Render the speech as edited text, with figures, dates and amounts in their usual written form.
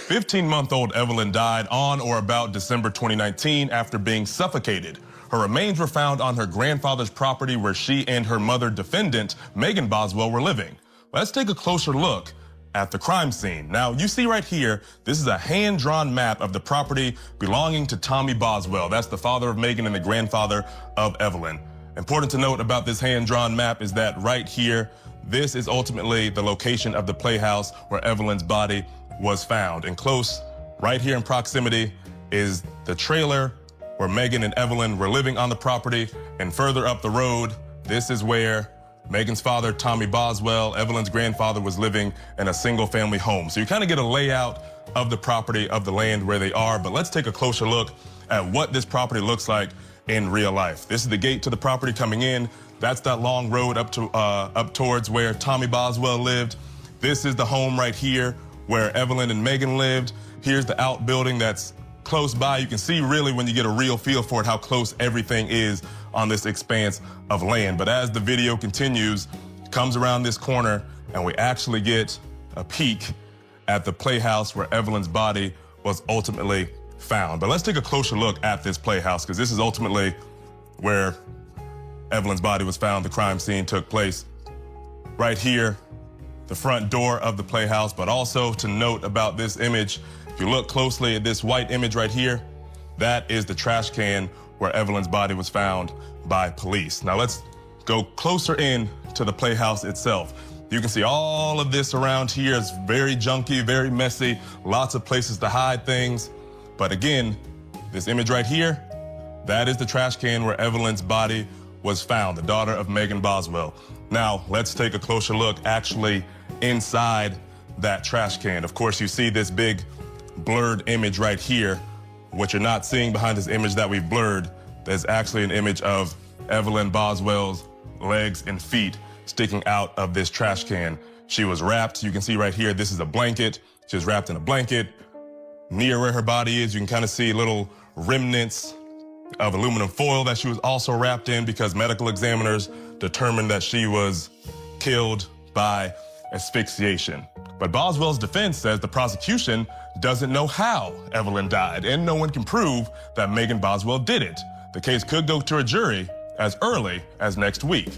15-month-old Evelyn died on or about December 2019 after being suffocated. Her remains were found on her grandfather's property where she and her mother defendant, Megan Boswell, were living. Let's take a closer look at the crime scene. Now, you see right here, this is a hand-drawn map of the property belonging to Tommy Boswell. That's the father of Megan and the grandfather of Evelyn. Important to note about this hand-drawn map is that right here, this is ultimately the location of the playhouse where Evelyn's body was found. And close, right here in proximity, is the trailer where Megan and Evelyn were living on the property. And further up the road, this is where Megan's father, Tommy Boswell, Evelyn's grandfather, was living in a single-family home. So you kind of get a layout of the property, of the land where they are. But let's take a closer look at what this property looks like in real life. This is the gate to the property coming in. That's that long road up towards where Tommy Boswell lived. This is the home right here where Evelyn and Megan lived. Here's the outbuilding that's close by. You can see really when you get a real feel for it how close everything is on this expanse of land. But as the video continues, it comes around this corner and we actually get a peek at the playhouse where Evelyn's body was ultimately found. But let's take a closer look at this playhouse because this is ultimately where Evelyn's body was found. The crime scene took place right here, the front door of the playhouse. But also to note about this image, if you look closely at this white image right here, that is the trash can where Evelyn's body was found by police. Now let's go closer in to the playhouse itself. You can see all of this around here is very junky, very messy, lots of places to hide things. But again, this image right here, that is the trash can where Evelyn's body was found, the daughter of Megan Boswell. Now, let's take a closer look actually inside that trash can. Of course, you see this big blurred image right here. What you're not seeing behind this image that we've blurred, there's actually an image of Evelyn Boswell's legs and feet sticking out of this trash can. She was wrapped. You can see right here, this is a blanket. She was wrapped in a blanket. Near where her body is, you can kind of see little remnants of aluminum foil that she was also wrapped in because medical examiners determined that she was killed by asphyxiation. But Boswell's defense says the prosecution doesn't know how Evelyn died, and no one can prove that Megan Boswell did it. The case could go to a jury as early as next week.